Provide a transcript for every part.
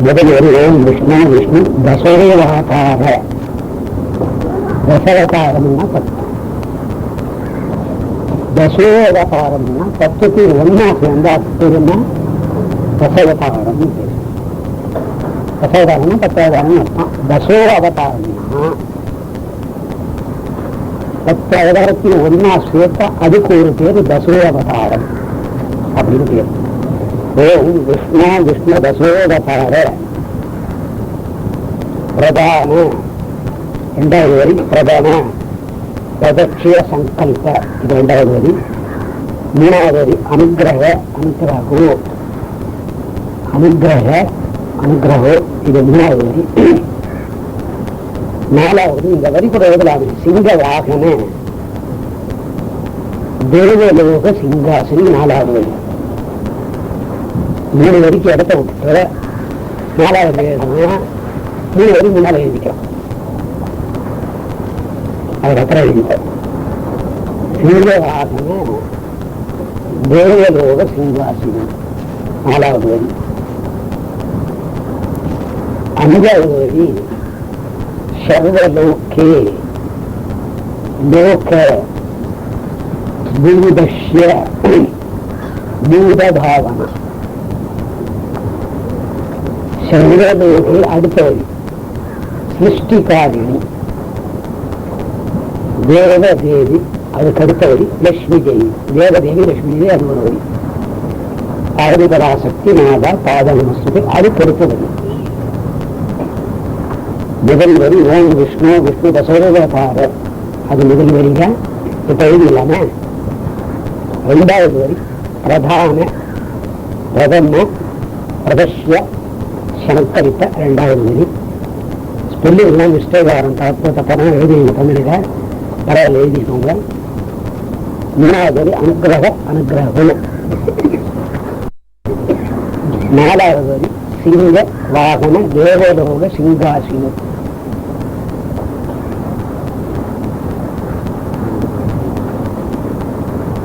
முதல் ஒரு ஓம் விஷ்ணு விஷ்ணு தசோவதார. தசவதாரம்னா 10. தசோவதாரம்னா 10க்கு ஒன்னா சேர்ந்தா பேருன்னா தசவதாரம். தசவதாரம்னா 10 அர்த்தம். தசோ அவதாரம்னா 10 அவதாரத்தில் ஒன்னா சேர்த்தா அதுக்கு ஒரு பேரு தசோ அவதாரம் அப்படின்னு பேர். ஓம் விஷ்ணு விஷ்ணு தசோவதார பிரதான. இரண்டாவது வரி பிரதான பிரதட்சிய சங்கல்ப, இது இரண்டாவது வரி. மூணாவது வரி அனுகிரக அனுகிரகோ அனுகிரக அனுகிரகோ, இது மூணாவது வரி. நாலாவது இந்த வரி கூட எழுதலாம். சிங்க வாகன தேவலோக சிங்காசனி, நாலாவது வரி. 3 வரிக்கு இடத்த விட்டு 4வது எழுதணும். 3 வரி முன்னால எழுதிக்கலாம். அதுக்கப்புறம் எழுதிட்டோம். சிங்கவாகன தேவலோக சிங்காசனி, 4வது வரி. 5வது வரி சர்வலோகே லோக பூதஸ்ய பூதபாவன. சர்வலோகே அடுத்த வரி சிருஷ்டிகாரிணி தேவதேவி, அதுக்கு அடுத்த வரி லட்சுமி தேவி. தேவதேவி லட்சுமி தேவி, அது ஒரு வரி. ஆதிபராசக்தி நாதா பாதநமஸ்தே, அதுக்கு அடுத்த வரி. முதல் வரி ஓம் விஷ்ணு விஷ்ணு தசோவதார, அது முதல் வரிங்க. இப்ப எழுதிடலாம. 2வது வரி பிரதான பிரதம பிரதஷ்ய சங்கரித்த, 2வது வரி. ஸ்பெல்லிங்லாம் மிஸ்டேக் ஆகும். தப்பான எழுதிங்க தமிழில், பரவாயில்ல எழுதிக்கோங்க. 3வது வரி அனுகிரக அனுகிரகம். 4வது வரி சிங்க வாகன தேவலோக சிங்காசினம்.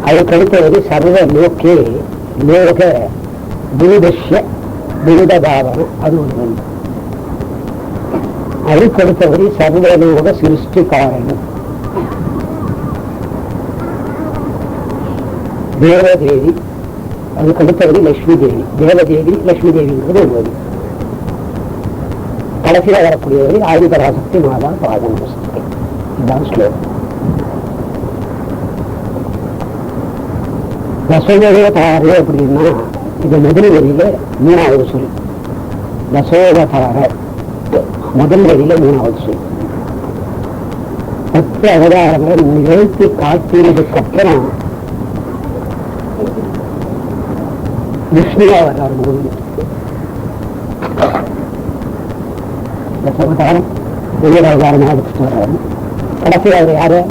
அதுக்கடுத்த வரி சர்வ லோகே லோக பூதஸ்ய பூதபாவன, அது ஒரு வரி. அதுக்கடுத்த வரி சர்வலோக சிருஷ்டிகாரணம் தேவதேவி, அதுக்கடுத்த வரி லட்சுமி தேவி. தேவதேவி லட்சுமி தேவிங்கிறது ஒரு வரி. கடைசியில் வரக்கூடிய வரி ஆதிபராசக்தி மாதா பாதநமஸ்தே, இதுதான் ஸ்லோகம். தசோவதார அப்படின்னா இது முதல் வரியில 3வது சொல். தசோவதார முதல் வரியில 3வது சொல். 10 அவதாரங்களை நிகழ்த்தி காட்டினதுக்கு அப்புறம் விஷ்ணுவா வர்றாரு. தசவதாரம் ஒவ்வொரு அவதாரமாக எடுத்துட்டு வர்றாரு. கடைசி அவர் யாரு?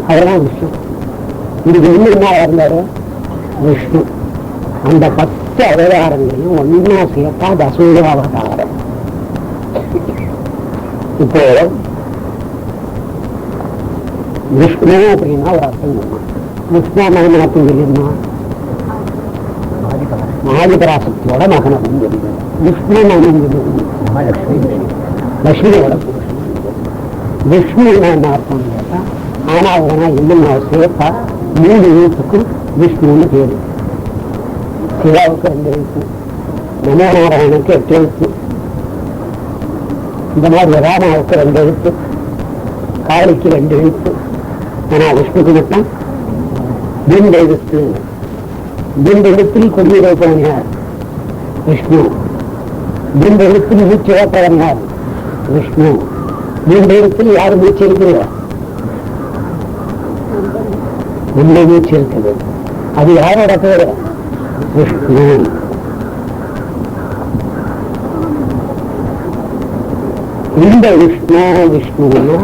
அவர்தான் விஷ்ணு. இது என்ன இருந்தாரு? விஷ்ணு. அந்த 10 அவதாரங்களையும் ஒன்னா சேர்த்தா தசோவதாரம். இப்போ விஷ்ணு அப்படின்னா ஒரு அர்த்தம் சொன்னா, விஷ்ணு மகன் அர்த்தம் சொல்லியிருந்தா ஆதிபராசக்தியோட மகன் அப்படின்னு சொல்லிடுது. விஷ்ணு மகன் லட்சுமியோட புருஷன். விஷ்ணு என்ன அர்த்தம் கேட்டா ஆனாவனா என்னென்ன சேர்த்தா 3 எழுத்துக்கும் விஷ்ணுன்னு பேரு. சிவாவுக்கு 2 எழுத்து, நமோநாராயணுக்கு 8 எழுத்து, இந்த மாதிரி ராமாவுக்கு 2 எழுத்து, காளிக்கு 2 எழுத்து. ஆனா விஷ்ணுக்கு மட்டும் 2 எழுத்து. 2 எழுத்தில் கொடியிருப்பவன் யார்? விஷ்ணு. 2 எழுத்தில் மூச்சு இழப்பவன் யார்? விஷ்ணு. 2 எழுத்தில் யாரு மூச்சு இருக்கிறதா? உள்ள மூச்சு இருக்குது. அது யாரோட பேரு? விஷ்ணு. இந்த விஷ்ணு விஷ்ணுன்னா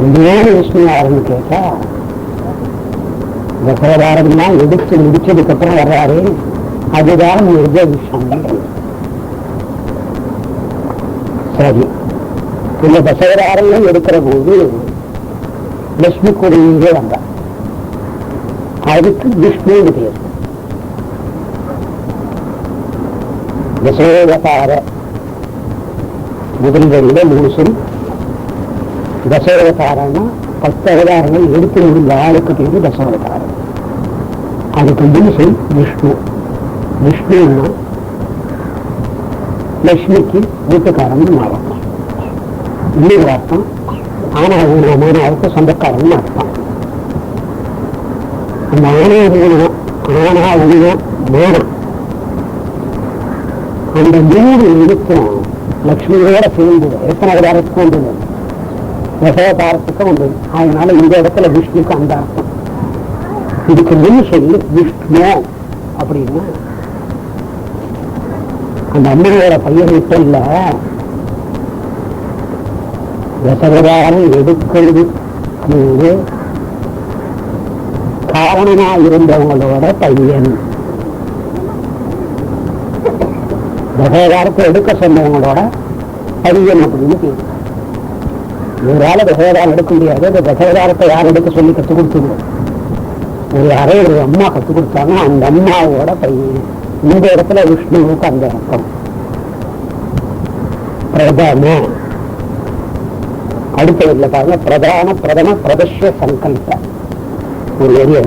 உண்மையான விஷ்ணு யாருன்னு கேட்டா, தசவதாரம்லாம் எடுத்து முடிச்சதுக்கு அப்புறம் வர்றாரு, அதுதான் நிஜ விஷயம். சரி, இந்த தசவதாரங்கள் எடுக்கிற போது லட்சுமி கூடியே வந்தார். அதுக்கு விஷ்ணுன்னு பேர். தசோவதார முதல் வரியில 3 சொல். தசோவதாரம்னா 10 அவதாரங்கள் எடுத்து முடிந்த ஆளுக்கு பேரு தசோவதாரம். அதுக்கு முன் சொல் விஷ்ணு. விஷ்ணுன்னா லட்சுமிக்கு வீட்டுக்காரன் அர்த்தம். இன்னொரு அர்த்தம் ஆனாவுக்கு சொந்தக்காரன் அர்த்தம். அந்த ஆனாவுனா மானம் அந்த 3 இருக்கும் லட்சுமியோட சேர்ந்து எத்தனை அவதாரத்துக்கு வந்தது? தசவதாரத்துக்கு வந்தது. அதனால இந்த இடத்துல விஷ்ணுக்கு அந்த அர்த்தம். இதுக்கு முன் சொல்லி விஷ்ணு அப்படின்னா அந்த அம்மாவோட பையன் மட்டும் இல்ல, தசவதாரம் எடுக்கிறது காரணமா இருந்தவங்களோட பையன். தசவதாரத்தை எடுக்க சொன்னவங்களோட பையன் அப்படின்னு பேரு. இவரால தசவதாரம் எடுக்க முடியாது. அந்த தசவதாரத்தை யார் எடுக்க சொல்லி கற்றுக் கொடுத்துங்க? ஒரு அறையில் ஒரு அம்மா கற்றுக் கொடுத்தாங்க. அந்த அம்மாவோட பையன். இந்த இடத்துல விஷ்ணுவுக்கு அந்த அர்த்தம். பிரதம அடுத்த வீட்டில் பாருங்க, பிரதம பிரதர்ஷ சங்கல்ப ஒரு ஏரியா.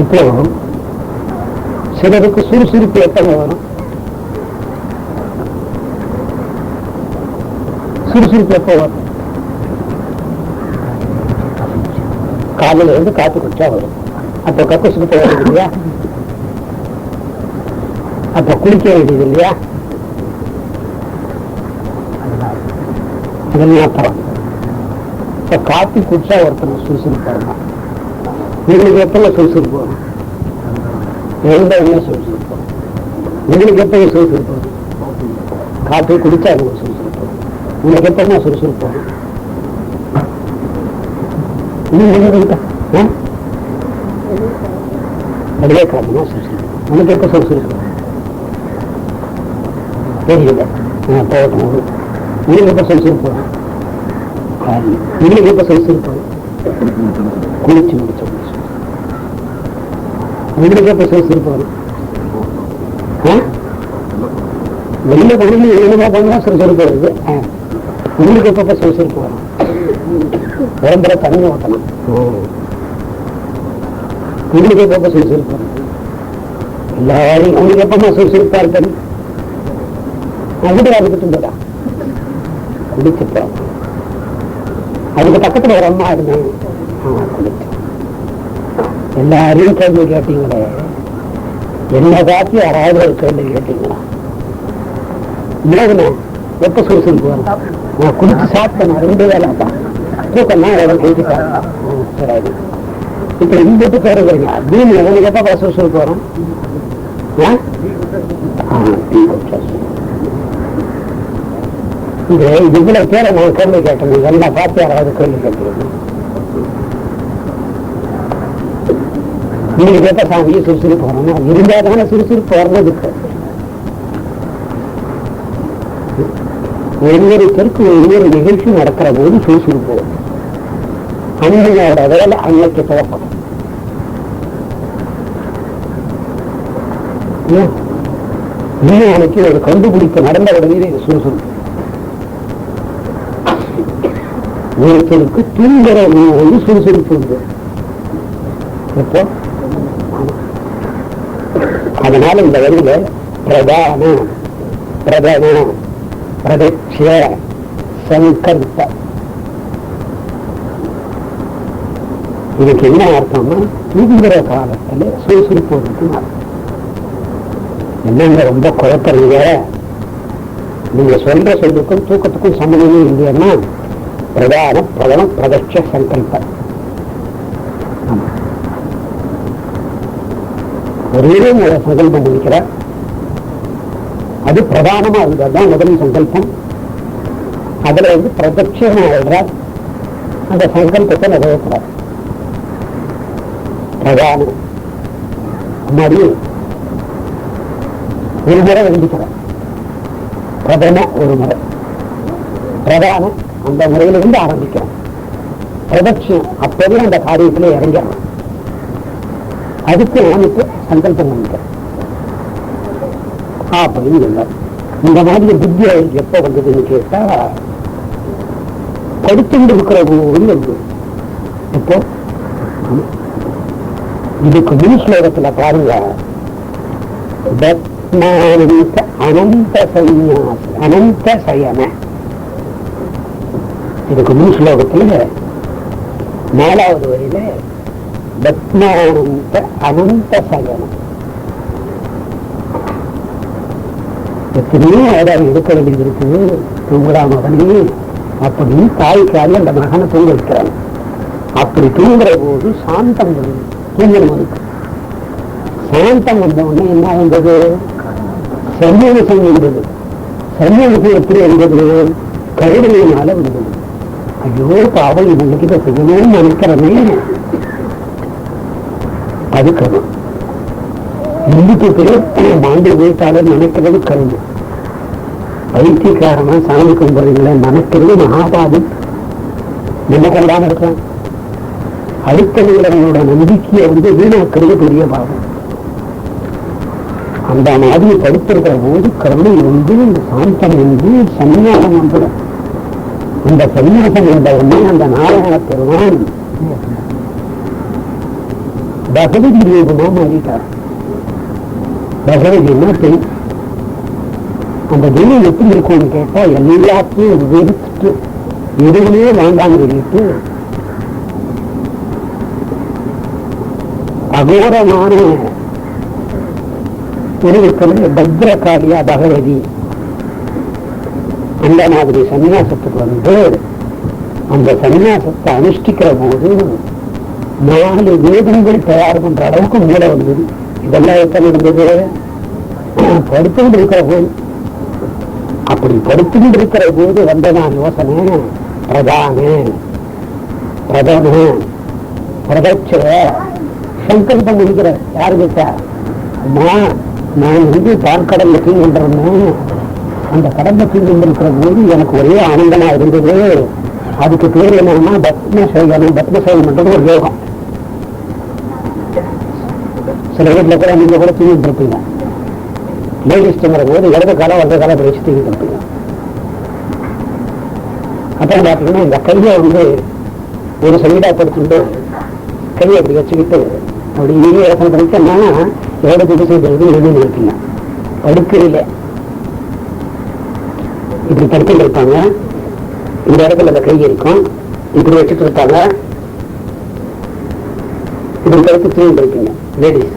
இப்போ சிலருக்கு சுறுசுறுப்பு எப்ப வரும்? சுறுசுறுப்பு எப்போ வரும்? காலையில இருந்து காத்து குடிச்சா வரும். அப்ப கக்கு சுத்த வேண்டியது இல்லையா? அப்ப குளிக்க வேண்டியது இல்லையா? அதெல்லாம் அப்புறம் இப்ப காப்பி குடிச்சா ஒருத்தர் சுறுசுறுப்பு வருமா? உங்களுக்கு எப்ப சுறுசுறுப்பு வரும்? எந்த என்ன சுறுசுறுப்பு வரும்? உங்களுக்கு எப்ப சுறுசுறுப்பு வரும்? காப்பி குடிச்சா உங்களுக்கு சுறுசுறுப்பு வரும். உங்களுக்கு எப்ப சுறுசுறுப்பு வரும்? உனக்கு எப்ப சுறுசுறுப்பு தெரியல. போகட்டும். உங்களுக்கு எப்ப சுறுசுறுப்பு வரும்? உங்களுக்கு எப்ப சுறுசுறுப்பு வரும்? குளிச்சு முடிச்ச உங்களுக்கு எப்ப சுறுசுறுப்பு வரும்? வெளியில பண்ணி என்னமா பண்ணா சுறுசுறுப்பு வருது. உங்களுக்கு எப்ப சுறுசுறுப்பு வரும்? உடம்புல தண்ணி ஊற்றணும். உங்களுக்கு எப்ப சுறுசுறுப்பு வரும்? எல்லாரும் உங்களுக்கு எப்பமா சுறுசுறுப்பா இருக்கணும்? வீட்டுக்காரருக்கு துண்டதா குடிச்சுட்டோம். அதுக்கு பக்கத்துல ஒரு அம்மா இருந்தேன். குடிச்சு எல்லாரையும் கேள்வி கேட்டீங்களே, என்ன காட்சி யாராவது ஒரு கேள்வி கேட்டீங்களா? இல்லைண்ணா எப்ப சுறுசுறுப்பு வரும்? நான் குடிச்சு சாப்பிட்டேன். 2 வேலை தான் தூக்கம்னா கேட்டுட்டாங்க. சரி, இப்ப இந்த பேரு வரீங்க அப்படின்னு உங்களுக்கு எப்ப சுறுசுறுப்பு வரும்? இவ்வளவு பேரை நான் கேள்வி கேட்டேன். எல்லாம் பார்த்து யாராவது கேள்வி கேட்டீங்க? உங்களுக்கு எப்ப சாமியை சுறுசுறுப்பு வரணும்? இருந்தாதான சுறுசுறுப்பு வர்றதுக்கு. ஒருவருக்கு ஒவ்வொரு நிகழ்ச்சி நடக்கிற போது சுறுசுறுப்பு வரும். அன்னையோட வேலை அன்னைக்கு துவக்கம். அன்னைக்கு ஒரு கண்டுபிடிப்பு நடந்த உடனே சுறுசுறுப்பு. ஒருத்தருக்கு தூங்குற போது சுறுசுறுப்பு உண்டு. இப்போ அதனால இந்த வழியில பிரதான பிரதட்ச சங்கல்ப இதுக்கு என்ன அர்த்தம்னா தூங்குற காலத்துல சுறுசுறுப்பு அர்த்தம். என்னங்க ரொம்ப குழப்பறீங்க? நீங்க சொல்ற சொல்லுக்கும் தூக்கத்துக்கும் சம்பந்தமே இல்லைன்னா பிரதம பிரதட்ச சங்கல்ப. ஒரே சங்கல்பம் முடிக்கிற அது பிரதானமா இருந்ததுதான் முதல் சங்கல்பம். அதுல பிரதட்சமா எழுறார். அந்த சங்கல்பத்தை நிறைவேற்றார். பிரதானம் மாதிரி ஒரு முறை எழுதிக்கிறார். பிரதம ஒரு முறை, பிரதானம் அந்த முறையிலிருந்து ஆரம்பிக்கிறோம். பிரதட்சியம் அப்பவே அந்த காரியத்துல இறங்கிடணும். அதுக்கு அவனுக்கு சங்கல்பம் பண்ணிக்கிறேன் அப்படின்னு சொன்னார். இந்த மாதிரி புத்தி அவருக்கு எப்ப வந்ததுன்னு கேட்டா படிச்சுட்டு இருக்கிற வந்து இப்போ இதுக்கு முன் ஸ்லோகத்துல பாருங்க, அனந்த சந்நியாச அனந்த சயன. இதுக்கு முன் ஸ்லோகத்துல 4வது வரியில பத்மானந்த அனந்த சயனம். எத்தனையோ இடம் எடுக்க வேண்டியது இருக்குது. தூங்குறா மகனே அப்படின்னு தாய்க்காரி அந்த மகனை தூங்க வைக்கிறாங்க. அப்படி தூங்குற போது சாந்தம் வருது. தூங்குறவனுக்கு சாந்தம் வந்த உடனே என்ன வந்தது? சன்னியாசம் வந்தது. சன்னியாசம் எப்படி இருந்தது? கருணையினால வந்தது. ஐயோ பாவம் இவனுக்கு இதை செய்யணும்னு நினைக்கிறனே, அதுக்கணும் இந்துக்கு பேர் மாண்டு வீட்டாளர் நினைக்கிறது கருணை. வைத்தியக்காரனா சாமி கும்பிடுறீங்கள நினைக்கிறது மகாபாபம். நினைக்கலாம் இருக்கான். அடுத்தவங்களோட நம்பிக்கையை வந்து வீணாக்கிறது பெரிய பாவம். அந்த மாதிரி படுத்திருக்கிற போது கருணை வந்து சாந்தம் வந்து சன்னியாசம் வந்துடும். அந்த சன்னியாசம் வந்த உடனே அந்த நாராயண பெருமான் பகவதி ரூபமா மாறிட்டார். பகவதினா பெண். அந்த தெய்வம் எப்படி இருக்கும்னு கேட்டா எல்லாத்தையும் வெறுத்துட்டு எதுவுமே வேண்டாம்னு சொல்லிட்டு அகோரமான உருவத்தில் பத்ரகாளியா பகவதி அந்த மாதிரி சன்னியாசத்துக்கு வந்து அந்த சன்னியாசத்தை அனுஷ்டிக்கிற போது 4 வேதங்கள் தயார் பண்ற அளவுக்கு மூளை வந்தது. இதெல்லாம் எப்ப நடந்தது? படுத்துக்கிட்டு இருக்கிற போது. அப்படி படுத்துக்கிட்டு இருக்கிற போது வந்ததான் யோசனை. பிரதட்ச சங்கல்பம் இருக்கிற யாரு கேட்டா, அம்மா நான் வந்து பார்க்கடல்ல தீங்கின்றேன். அந்த கடல்ல தீங்கிருக்கிற போது எனக்கு ஒரே ஆனந்தமா இருந்தது. அதுக்கு பேர் என்னன்னா பத்மசேவனம். பத்மசேவனம் ஒரு யோகம். சில வீட்டுல கூட நீங்க கூட தூங்கிட்டு இருப்பீங்க. லேடிஸ்ங்கிற போது இடது காலம் வலது காலம் வச்சு தூங்கிட்டு இருப்பீங்க. அப்புறம் பாத்தீங்கன்னா இந்த கையை வந்து ஒரு சைடா படுத்துட்டு கையை அப்படி வச்சுக்கிட்டு அப்படி நீங்க யோசனை பண்ணிட்டோம்னா எவ்வளவு திசை செய்வது எழுதி நினைப்பீங்க. படுக்கையில இப்படி படுத்துட்டு இருப்பாங்க. இந்த இடத்துல அந்த கை இருக்கும். இப்படி வச்சுட்டு இருப்பாங்க. இப்படி படுத்து தூங்கிட்டு இருப்பீங்க லேடிஸ்.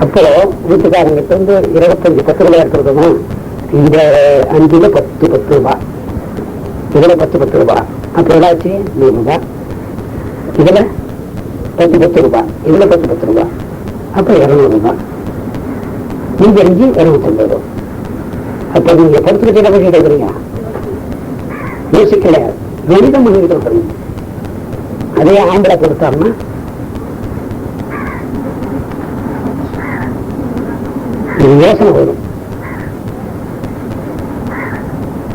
அப்போ வீட்டுக்காரங்கிட்ட வந்து 25 10 ரூபாய் இருக்கிறதுமா, இந்த 5ல 10 ரூபாய், இதுல 10 ரூபாய். அப்ப எதாச்சு 100 ரூபாய், இதுல 10 ரூபாய், இதுல 10 ரூபாய், அப்ப 200 ரூபாய். நீங்க 250 ரூபாய். அப்ப நீங்க படுத்துக்கிட்டு என்ன கேட்கறீங்க? யோசிக்கல, கணிதம் பண்ணிட்டு விட்டுறீங்க. அதே ஆம்பளை கொடுத்தாருன்னா இது யோசனை வரும்.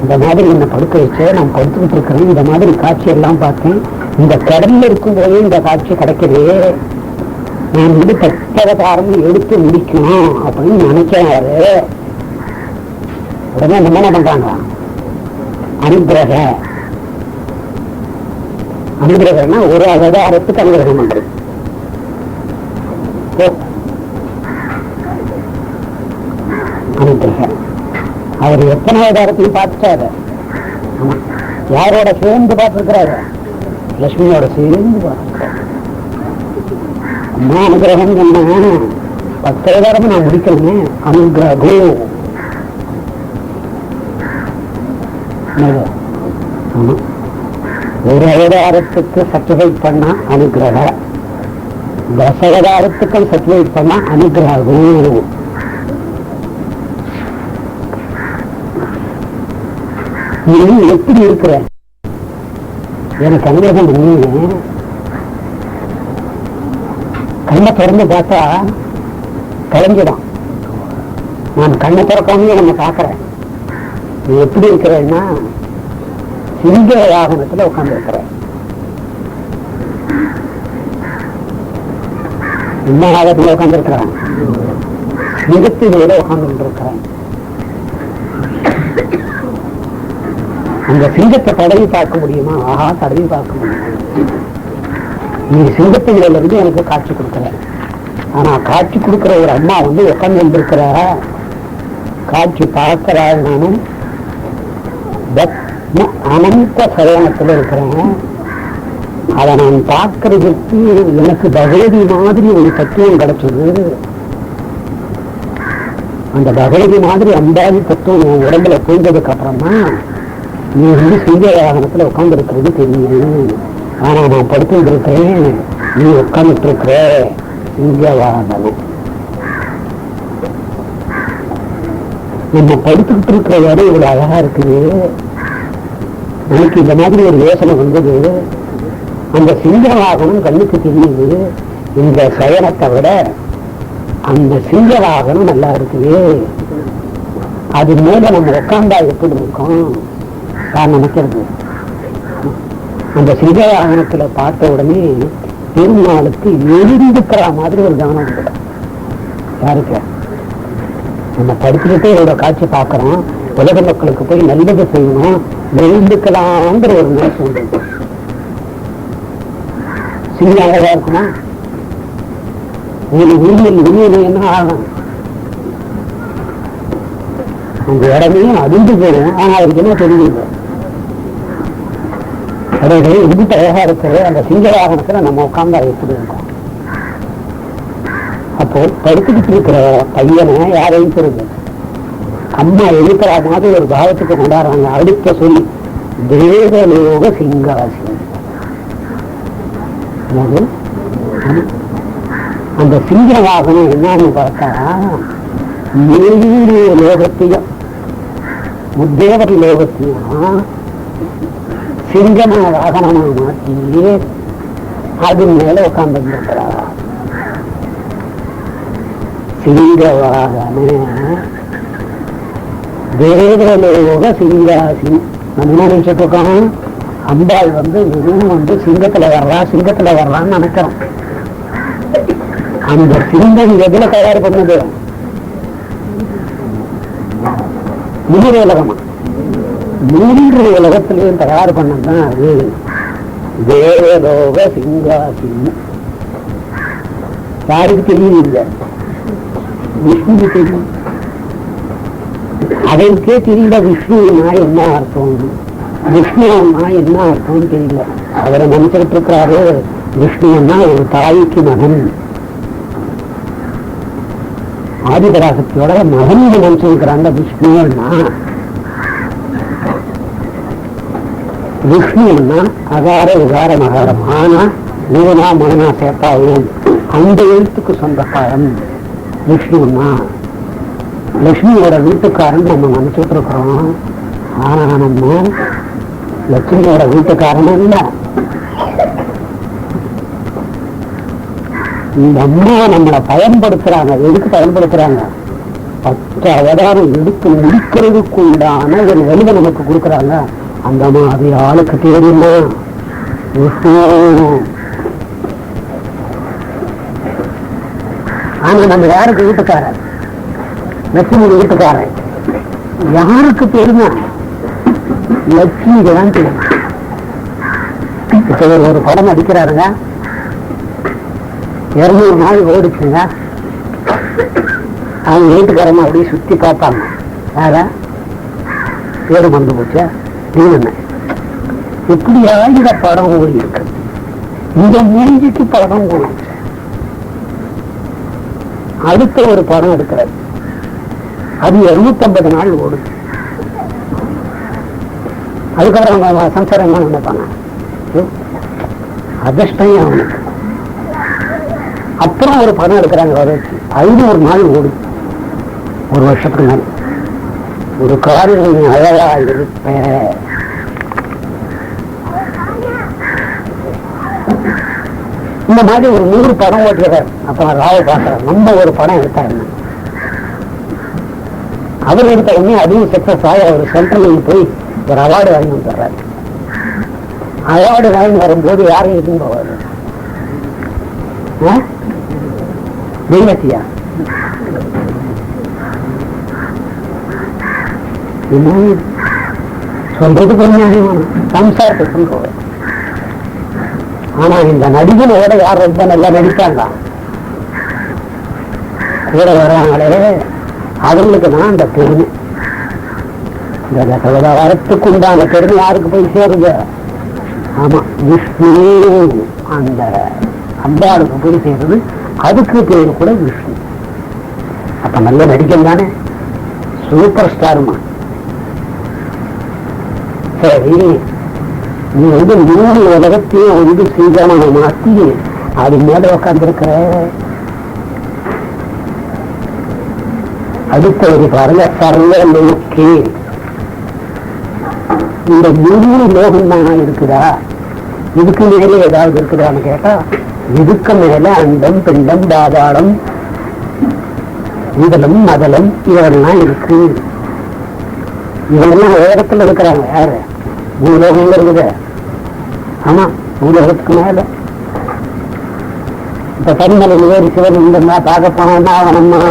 இந்த மாதிரி என்ன படுக்க வச்சு நான் படுத்துக்கிட்டு இருக்கிறேன். இந்த மாதிரி காட்சி எல்லாம் பார்த்தேன். இந்த கடல்ல இருக்கும் போதே இந்த காட்சி கிடைக்குது. நான் வந்து தத்தவதாரம் எடுத்து முடிக்கணும் அப்படின்னு நினைக்கிறாரு. உடனே நம்ம என்ன பண்றாங்க? அனுகிரகம்னா ஒரு அவதாரத்துக்கு அனுகிரகம் பண்றது. அனுகிரகம் அவர் எத்தனை அவதாரத்தையும் பார்த்துட்டாரு. ஆமா, யாரோட சேர்ந்து பார்த்திருக்கிறாரு? லட்சுமியோட சேர்ந்து பார்த்திருக்காரு. அம்மா அனுகிரகம் என்ன 10 அவதாரமும் நான் முடிக்கணுமே. அனுகிரகம் ஆமா, ஒரு அவதாரத்துக்கு சர்டிஃபைட் பண்ணா அனுகிரக, 10 அவதாரத்துக்கும் சர்டிஃபைட் பண்ணா அனுகிரகம். நீ எப்படி இருக்கிற? எனக்கு அனுகிரகம் பண்ணீங்க. கண்ணை திறந்து பார்த்தா கலைஞ்சிடும். நான் கண்ணை திறக்காம நம்ம பார்க்கிறேன். நீ எப்படி இருக்கிறன்னா சிங்க வாகனத்துல உட்கார்ந்து இருக்கிற. இன்னும் உட்கார்ந்துருக்கிறான், சிங்கத்தின் மேல உட்கார்ந்து இருக்கிறான். அந்த சிங்கத்தை தடவி பார்க்க முடியுமா? ஆஹா, தடவி பார்க்க முடியுமா? நீ சிங்கத்தின் மேல இருந்து எனக்கு காட்சி கொடுக்குற. ஆனா காட்சி கொடுக்கிற ஒரு அம்மா உட்கார்ந்து இருக்கிற காட்சி பார்க்கிறாள். நானும் அனந்த சயனத்துல இருக்கிறேன். அதை நான் பார்க்கறதுக்கு எனக்கு பகவதி மாதிரி ஒரு தத்துவம் கிடைச்சது. அந்த பகவதி மாதிரி அம்பாதி தத்துவம் உடம்புல புரிஞ்சதுக்கு அப்புறமா நீ சிங்க வாகனத்துல உட்கார்ந்து இருக்கிறது தெரியும். ஆனா நான் படுத்து இருக்கிறேன், நீ உட்கார்ந்துட்டு இருக்கிற சிங்க வாகனம். நம்ம படுத்துக்கிட்டு இருக்கிற இடம் இவ்வளவு அழகா இருக்குது. எனக்கு இந்த மாதிரி ஒரு யோசனை வந்தது. அந்த சிங்க வாகனம் கண்ணுக்கு தெரியுது. இந்த சயனத்தை விட அந்த சிங்க வாகனம் நல்லா இருக்குது. அது மேல நம்ம உட்கார்ந்தா எப்படி இருக்கும் நான் நினைக்கிறது. அந்த சிங்க வாகனத்துல பார்த்த உடனே பெருமாளுக்கு எழுந்துக்கிற மாதிரி ஒரு கவனம் இருக்கு. யாருக்கு? நம்ம படிச்சுக்கிட்டே இதோட காட்சி பார்க்கிறோம். உலக மக்களுக்கு போய் நல்லது செய்யணும், எழுந்துக்கலாங்கிற ஒரு நினைச்சு உண்டு. சிங்க அழகா இருக்குமா? ஒரு உண்மையில் என்ன ஆகும்? அந்த இடமே அதிர்ந்து போயிடும். ஆனா அவருக்கு என்ன தெரியுது? அதாவது எதிர்த்து அழகா இருக்கிறது. அந்த சிங்க வாகனத்துல நம்ம உட்கார்ந்தா எப்படி இருக்கும்? அப்போ படுத்துக்கிட்டு இருக்கிற பையனை யாரையும் தெரியுது, அம்மா எழுக்கிற மாதிரி ஒரு பாவத்துக்கு கொண்டாடுறாங்க. அடுத்த சொல்லி தேவலோக சிங்காசி. அந்த சிங்க வாகனம் என்னன்னு பார்த்தா, ஏழு லோகத்தையும் முத்தேவர் லோகத்தையும் சிங்கமா வாகனமா மாற்றி அது மேல உட்கார்ந்து இருக்கிறார். சிங்க வாகன தேவலோக சிங்காசி. நம்ம என்ன நினைச்சிட்டு இருக்கோம்? அம்பாள் வெறும் சிங்கத்துல வர்றான்னு நினைக்கிறோம். அந்த சிங்கம் எதுல தயார் பண்ணது? மூன்று உலகமா? மூன்று உலகத்திலையும் தயார் பண்ணதான் அது தேவலோக சிங்காசி. யாருக்கு தெரியும்? இல்லை, விஷ்ணுக்கு தெரியும். அதற்கே தெரியல விஷ்ணுனா என்ன அர்த்தம், விஷ்ணுன்னா என்ன அர்த்தம்னு தெரியல. அவரை நினைச்சிட்டு இருக்கிறாரு விஷ்ணுன்னா ஒரு தாய்க்கு மகன், ஆதிபராசக்தியோட மகன் நினைச்சிருக்கிறாங்க விஷ்ணுன்னா. விஷ்ணுன்னா அகார விகார மகாரம். ஆனா மூணா மகனா சேர்த்தாவும் அந்த எழுத்துக்கு சொந்தக்காரன் விஷ்ணுன்னா. லட்சுமியோட வீட்டுக்காரன் நம்ம நினைச்சிட்டு இருக்கிறோம். ஆனா நம்ம லட்சுமியோட வீட்டுக்காரன் இல்ல. இந்த அம்மா நம்மளை பயன்படுத்துறாங்க. எதுக்கு பயன்படுத்துறாங்க? 10 அவதாரம் எடுத்து முடிக்கிறதுக்கு உண்டான ஒரு எழுத நமக்கு கொடுக்குறாங்க. அந்த மாதிரி ஆளுக்கு தெரியுமா விஷ்ணு? ஆனா நம்ம யாருக்கு வீட்டுக்காரன்? லட்சுமி வீட்டுக்காரன். யாருக்கு தெரியுமா? லட்சுமிக்கு தான் தெரியும். இப்ப ஒரு படம் அடிக்கிறாருங்க, 200 நாள் ஓடிச்சுங்க. அவங்க வீட்டுக்காரமா அப்படியே சுத்தி பார்ப்பாங்க. யாரா பேரு மறந்து போச்சா? எப்படியா இந்த படம் ஓடி இருக்கு? இந்த மூஞ்சிக்கு படம் ஓடி. அடுத்த ஒரு படம் எடுக்கிறார், அது 250 நாள் ஓடுது. அதுக்கப்புறம் அவங்க சம்சாரம் என்ன நினைப்பாங்க? அதிர்ஷ்டம் அவனுக்கு. அப்புறம் ஒரு படம் எடுக்கிறாங்க, 500 நாள் ஓடுது. ஒரு வருஷத்துக்கு மேல ஒரு காரியம் அழகா இருப்ப. இந்த மாதிரி ஒரு 100 படம் ஓட்டுறாரு. அப்ப ராவ பாக்குறாரு, நம்ம ஒரு படம் எடுத்தாருன்னு. அவர் எடுத்த உடனே அதுவும் சக்சஸ் ஆகி அவர் சென்ட்ரல் போய் ஒரு அவார்டு வாங்கி வந்துடுறாரு. அவார்டு வாங்கி வரும்போது யாரும் எதுவும் போவாரு, தெய்வத்தியா சொல்றது கொஞ்சம் சம்சாரத்தை சொல்றோம். ஆனா இந்த நடிகனோட யார் ரொம்ப நல்லா நடிப்பாங்க கூட வர்றாங்களே அவங்களுக்கு தான் அந்த பெருமை. இந்த வரத்துக்கு உண்டான பெருமை யாருக்கு போய் சேருங்க? ஆமா, விஷ்ணு அந்த அம்பாளுக்கு போய் சேருது. அதுக்கு பேரு கூட விஷ்ணு. அப்ப நல்ல நடிகன் தானே, சூப்பர் ஸ்டாருமா. சரி, நீ மூணு உலகத்தையும் சீக்கிரமாக மாற்றி அது மேல உக்காந்துருக்கிற. அடுத்த ஒரு பாருங்க, சர்வ லோகே. இந்த மூணு லோகம் தான் இருக்குதா? இதுக்கு மேலே ஏதாவது இருக்குதான்னு கேட்டா, இதுக்கு மேல அண்டம் பிண்டம் பாதாளம் இதலம் மதலம் இதெல்லாம் இருக்கு. இவங்கெல்லாம் உலகத்துல இருக்கிறாங்க. யாரு? பூலோகம் இருக்குது. ஆமா, பூலோகத்துக்கு மேல இப்ப தனிமலை வேறு சிவன் இந்த பார்க்க போனா அவனம்மா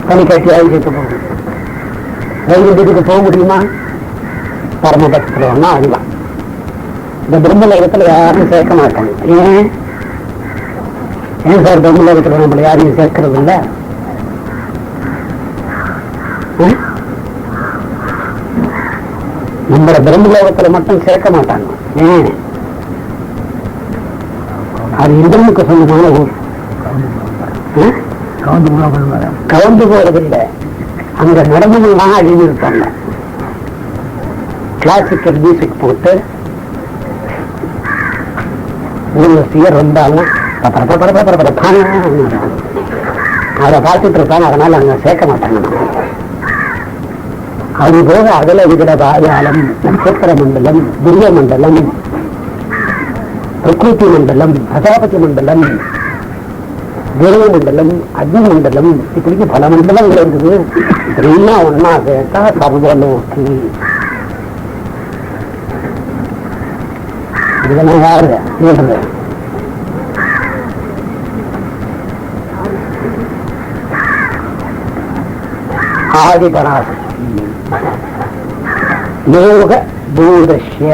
தனி கட்சி ஆகிட்டு போகும். ரயில் வீட்டுக்கு போக முடியுமா? பரமபக்தர் ஒன்னா அறிவான். இந்த பிரம்மலோகத்துல யாரும் சேர்க்க மாட்டாங்க. ஏன் சார் பிரம்மலோகத்துல நம்மள யாரையும் சேர்க்கறது இல்லை? நம்மள பிரம்மலோகத்துல மட்டும் சேர்க்க மாட்டாங்க. அது இந்திரனுக்கு சொந்தமான ஊர். கவுந்து போறது இல்லை. அங்க நடனங்கள்லாம் அழிவு இருப்பாங்க. கிளாசிக்கல் மியூசிக் போட்டு ஊர்வசியர் வந்தாலும் அதை பார்த்துட்டு இருப்பாங்க. அதனால அங்க சேர்க்க மாட்டாங்க. அதுபோக அகல விகட பாதாளம், நட்சத்திர மண்டலம், துரிய மண்டலம், பிரகிருதி மண்டலம், பிரஜாபதி மண்டலம், தேவ மண்டலம், அக்னி மண்டலம், இப்படிக்கு பல மண்டலங்கள் இருக்குது. இதெல்லாம் ஒன்னா கேட்டா சர்வலோகி. இதெல்லாம் யாரு சொல்றது? ஆதிபராசக்தி. லோக பூதஸ்ய.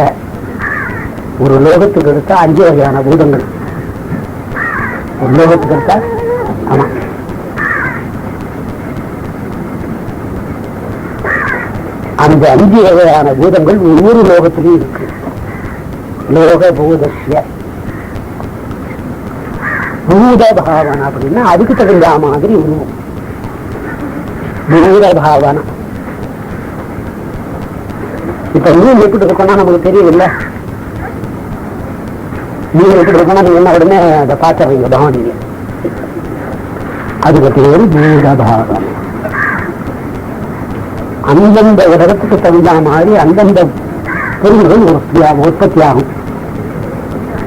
ஒரு லோகத்துக்கு எடுத்தா 5 வகையான பூதங்கள். ஒரு லோகத்துக்கு எடுத்தா, ஆமா, அந்த 5 வகையான பூதங்கள் ஒவ்வொரு லோகத்திலையும் இருக்கு. லோக பூதஸ்ய பூத பாவனை அப்படின்னா அதுக்கு தகுந்த மாதிரி உருவம். பூத பாவனை. இப்ப மீன் எப்படி இருக்கோம்னா நமக்கு தெரியவில்லை. மீன் எப்படி இருக்கோம்னா நீங்க என்ன உடனே அதை பார்த்துறீங்க பவானியில. அதுக்கு பேரு பூத பாவனை. அந்தந்த இடத்துக்கு தகுந்த மாதிரி அந்தந்த பொருள்கள் உற்பத்தி ஆகும்.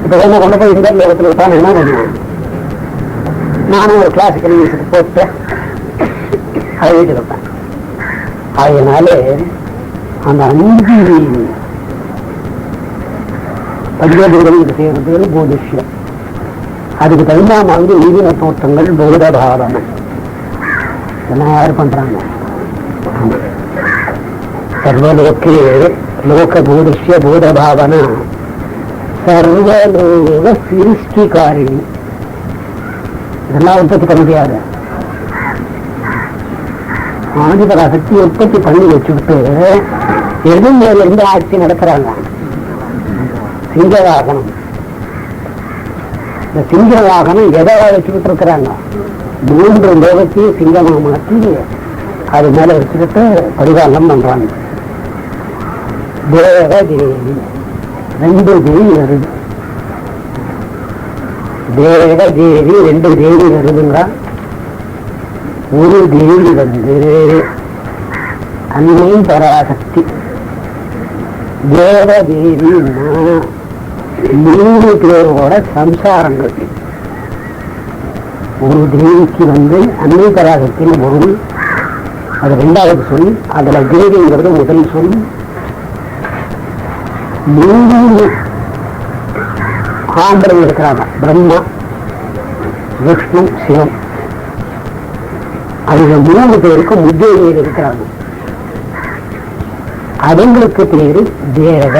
இப்ப என்ன கொண்டு போய் இந்த லோகத்தில் விட்டான் என்ன பண்ணுவேன்? நானும் ஒரு கிளாசிக்கல் மியூசிக் போட்டு அதை வீட்டு இருப்பேன். அதனால அந்த 5 பஞ்சபூதங்களுக்கு செய்யறது பூதஸ்யம். அதுக்கு தகுந்த மாதிரி உயிரின தோற்றங்கள் பூத பாவனை. இதெல்லாம் யாரு பண்றாங்க? சர்வலோகே லோக பூதஸ்ய பூத பாவனா சர்வலோக சிருஷ்டிகாரிணி. இதெல்லாம் உற்பத்தி பண்ண முடியாது. ஆதிபராசக்தி உற்பத்தி பண்ணி வச்சுக்கிட்டு எதிர்மேல இருந்து ஆட்சி நடத்துறாங்க. சிங்கவாகனம். இந்த சிங்கவாகனம் எதை வச்சுக்கிட்டு இருக்கிறாங்க? 3 லோகத்தையும் சிங்கமா மாற்றி அது மேல வச்சுக்கிட்டு பரிபாலனம் பண்றாங்க. தேவதேவி 2 தேவி வருது. தேவதேவி 2 தேவி வருதுங்க. ஒரு தேவி அன்னை பராசக்தி. தேவதேவின்னா 3 பேரோட சம்சாரங்கள். ஒரு தேவிக்கு அன்னை பராசக்தின்னு பொருள். அது 2வது சொல். அதுல தேவிங்கிறது முதல் சொல். 3 ஆம்பளை இருக்கிறாங்க. பிரம்மா, விஷ்ணு, சிவம். அவங்க 3 பேருக்கும் முத்திரையில் இருக்கிறாங்க. அவங்களுக்கு பேரு தேவ.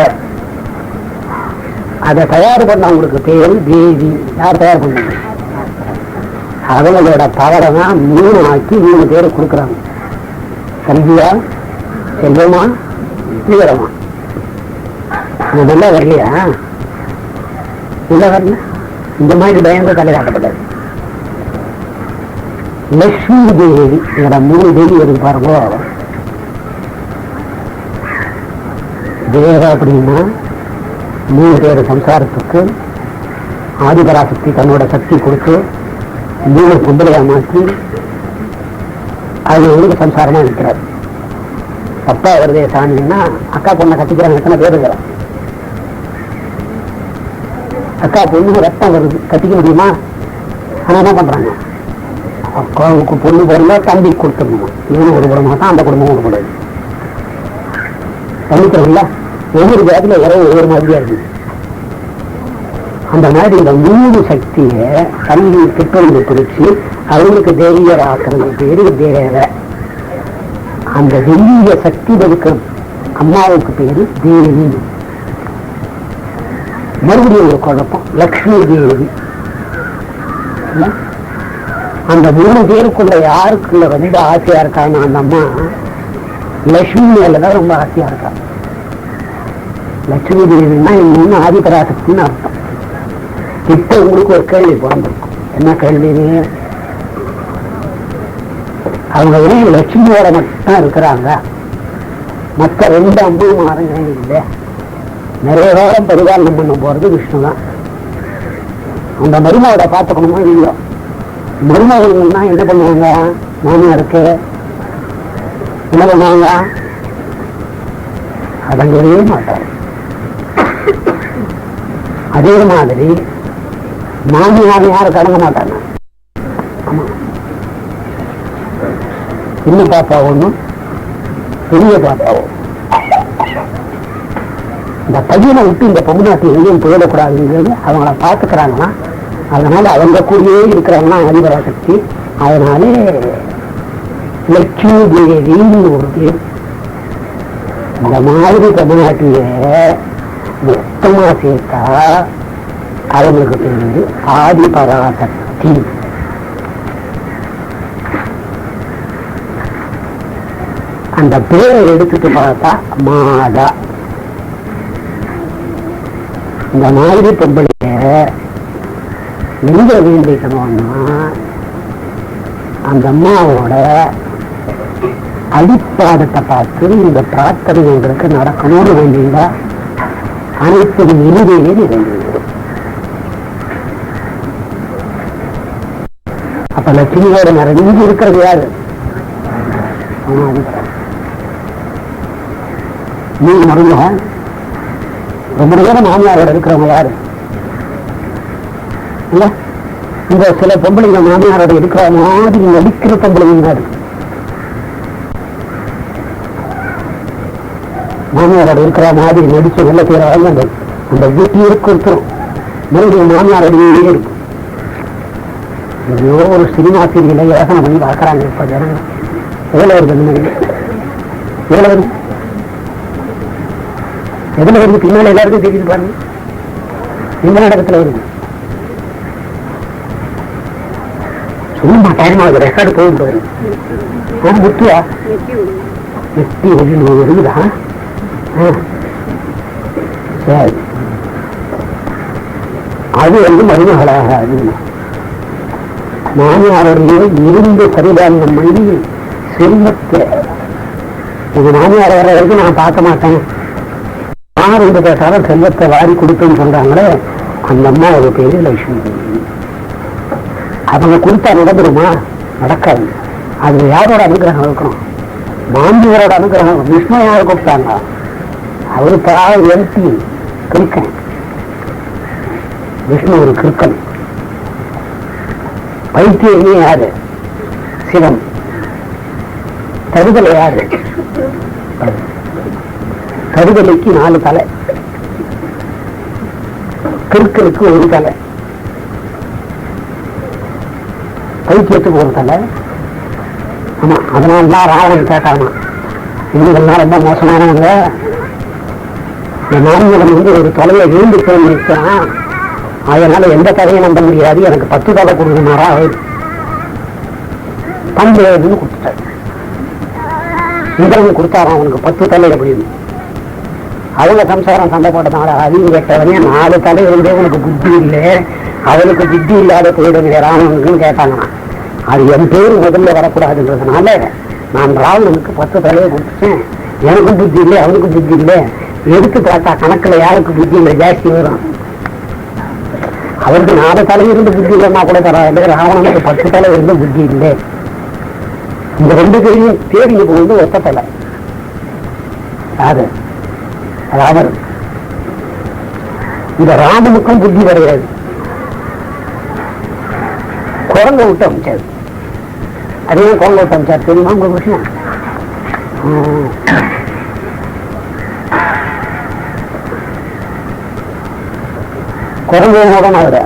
அதை தயார் பண்ணவங்களுக்கு பேரு தேவி. யார் தயார் பண்ணாங்க? அவங்களோட பவரை தான் 3 ஆக்கி 3 பேரை கொடுக்குறாங்க. கல்வியா, செல்வமா, தீவிரமா. இதெல்லாம் வரலையா? இல்ல வரல. இந்த மாதிரி பயந்து தலையாட்டப்பட்டது. லட்சுமி தேவி, இவர 3 தேவி இருக்கு பாருங்க. தேவ அப்படின்னா 3 பேர் சம்சாரத்துக்கு ஆதிபராசக்தி தன்னோட சக்தி கொடுத்து 3 பொம்பளையா மாற்றி அவங்களுக்கு சம்சாரமா இருக்கிறார். அப்பா வருதே சாமின்னா அக்கா பொண்ணை கட்டிக்கிறாங்க. எத்தனை பேர் இருக்கிறார்? அக்கா பொண்ணு ரத்தம் வருது, கட்டிக்க முடியுமா? ஆனா என்ன பண்றாங்க? அக்காவுக்கு பொண்ணு பிறந்தா தம்பி கொடுத்துடணுமா? இவனும் ஒரு குடும்பம் தான், அந்த குடும்பம் ஒரு குடும்பம். பண்ணிக்கிறோம்ல, ஒவ்வொரு ஜாதியில ஒவ்வொரு மாதிரியா இருக்கு. அந்த மாதிரி இந்த 3 சக்தியை கல்வி பெற்றோர்கள் பிரிச்சு அவங்களுக்கு தெய்வீக ஆக்கிறது பேரு தேவ. அந்த தெய்வீக சக்தி இருக்க அம்மாவுக்கு பேரு தேவி. மறுபடியும் ஒரு குழப்பம், லக்ஷ்மி தேவி. அந்த 3 பேருக்குள்ள யாருக்குள்ள ரொம்ப ஆசையா இருக்காங்க? அந்த அம்மா லட்சுமி மேலதான் ரொம்ப ஆசையா இருக்கா. லட்சுமி தேவின்னா இன்னொன்னு ஆதிபராசக்தின்னு அர்த்தம். இப்ப உங்களுக்கு ஒரு கேள்வி பிறந்திருக்கும். என்ன கேள்வி? அவங்க லட்சுமியோட மட்டும் இருக்கிறாங்க, மற்ற 2 அம்மாரும் இல்லை. நிறைய காலம் பரிபாலனம் பண்ண போறது விஷ்ணு தான். அந்த மருமகளை பார்த்துக்கணுமா இல்லையோ? மருமகள்னா என்ன பண்ணுவாங்க? மாமியாருக்கு என்ன பண்ணுவாங்க? அடங்கவே மாட்டாங்க. அதே மாதிரி மாமியார் யாருக்கு அடங்க மாட்டாங்க. ஆமா, சின்ன பாப்பா ஒண்ணும் பெரிய பாப்பா ஒண்ணும். இந்த பையனை விட்டு இந்த பொம்நாட்டு எங்கேயும் போயிடக்கூடாதுங்கிறது அவங்கள பார்த்துக்கிறாங்கன்னா, அதனால அவங்க கூடயே இருக்கிறாங்கன்னா ஆதிபராசக்தி. அதனாலே லட்சுமி தேவின்னு ஒரு பேர். இந்த மாதிரி தமிழ்நாட்டில மொத்தமா சேர்த்தா அவங்களுக்கு பேரு ஆதிபராசக்தி. அந்த பேரை எடுத்துட்டு பார்த்தா மாதா. இந்த மாதிரி பொம்பளைய எங்க வேண்டிக்கணும்னா அந்த அம்மாவோட அடிப்பாடத்தை பார்த்து இந்த பிரார்த்தனை எங்களுக்கு நடக்கணும்னு வேண்டியதா அனைத்து இறுதியிலே நிறைவேறும். அப்ப லட்சுமியோட நிறைஞ்சு இருக்கிறது யாரு? நீ மருந்தம் ரொம்ப நேரம் மாமியாரோட இருக்கிறவங்க யாரு? இல்ல, இந்த சில பொம்பளைங்க மாமியாரோட இருக்கிற மாதிரி நடிக்கிற பொம்பளைங்க இருக்கு. மாமியாரோட இருக்கிற மாதிரி நடிச்சு நல்ல பேராக அந்த வீட்டில் இருக்கும். மறுபடியும் மாமியாரோட இருக்கும். ஏதோ ஒரு சினிமா சீரியலை யோசனை பண்ணி பார்க்கறாங்க. இப்ப ஜனங்க எவ்வளவு வருது? எவ்வளவு வருது? எதுல வருது? பின்னால எல்லாருக்கும் தெரியுது பாருங்க. இந்த நாடகத்துல வருது. சும்மா டைம் ஆகுது, ரெக்கார்டு போகுது. முத்தியா எட்டி வருதா? சரி, அது மருமகளாக மாமியாரோடைய இருந்து சரிதானம் பண்ணி செல்வத்தை எங்க மாமியார் வர வரைக்கும் நான் பார்க்க மாட்டேன். யார் என்று கேட்டாலும் செல்வத்தை வாரி கொடுப்பேன்னு சொல்றாங்களே, அந்த அம்மா ஒரு பேரு லட்சுமி. அவங்க கொடுத்தா நடந்துருமா? நடக்காது. அது யாரோட அனுகிரகம் இருக்கணும்? மாமியாரோட அனுகிரகம். விஷ்ணு யாரை கொடுத்தாங்க? அவரு பாவம் எழுத்தி கிருக்கன். விஷ்ணு ஒரு கிருக்கன். பைத்தியமே யாரு? சிவன். தருதலை யாரு? தருதலைக்கு 4 தலை, கிருக்கனுக்கு 1 தலை. பைத்தியத்துக்கு ஒரு தலை. ஆமா, அதனால்தான் ராவணன் கேட்டாமா, இவங்கெல்லாம் ரொம்ப மோசமானவங்க, இந்த நான்குலம் வந்து ஒரு தொலையை வீண்டு போய் நிற்கிறான், அதனால எந்த கதையை நம்ப முடியாது, எனக்கு 10 தலை கொடுக்கணுமாரா அவர் பண்புன்னு கொடுத்துட்டாரு. இந்திரன் கொடுத்தாராம் அவனுக்கு 10 தலை அப்படின்னு. அவங்க சம்சாரம் சண்டை போட்டதுனால அறிவு கேட்டவனே 4 தலை இருந்தே உனக்கு புத்தி இல்லை, அவனுக்கு புத்தி இல்லாத போயிடுங்க ராவணனுக்குன்னு கேட்டாங்கன்னா, அது என் பேரு முதல்ல வரக்கூடாதுன்றதுனால நான் ராவணனுக்கு 10 தலையை கொடுத்துட்டேன். எனக்கும் புத்தி இல்லை, அவனுக்கும் புத்தி இல்லை. எடுத்து பார்த்தா கணக்குல யாருக்கு புத்தி இல்லை ஜாஸ்தி வரும். அவருக்கு 4 தலை இருந்து புத்தி இல்லைன்னா கூட பரவாயில்லை, ராவணனுக்கு 10 தலை இருந்து புத்தி இல்லை. இந்த 2 பேரையும் தேடிங்க போகுது ஒத்த தலை. அது ராமர். இந்த ராமனுக்கும் புத்தி கிடையாது, குரங்க விட்டு அமைச்சாரு. அதே குரங்க விட்டு அமைச்சார் தெரியுமா உங்க விஷயம்? குரங்கோட அவரு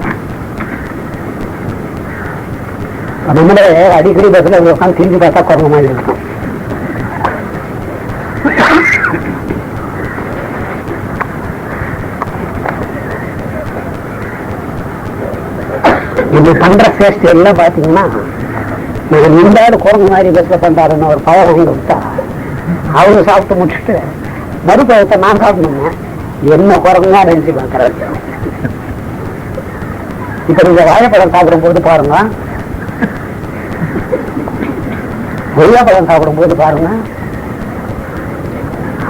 நம்மளே அடிக்கடி பஸ்ல உட்காந்து திரும்பி பார்த்தா குரங்கு மாதிரி இருக்கும். இது பண்ற சேஷ்டி எல்லாம் பாத்தீங்கன்னா, நாங்க நின்றாடு குரங்கு மாதிரி பஸ்ல பண்றாருன்னு ஒரு பழம் வாங்கி விட்டா அவரு சாப்பிட்டு முடிச்சுட்டு மறுபழத்தை நான் சாப்பிடணுங்க, என்ன குரங்குமா நினைச்சு பாக்குறாரு. இப்ப நீங்க வாழைப்பழம் சாப்பிடும் போது பாருங்க, கொய்யாப்பழம் சாப்பிடும் போது பாருங்க,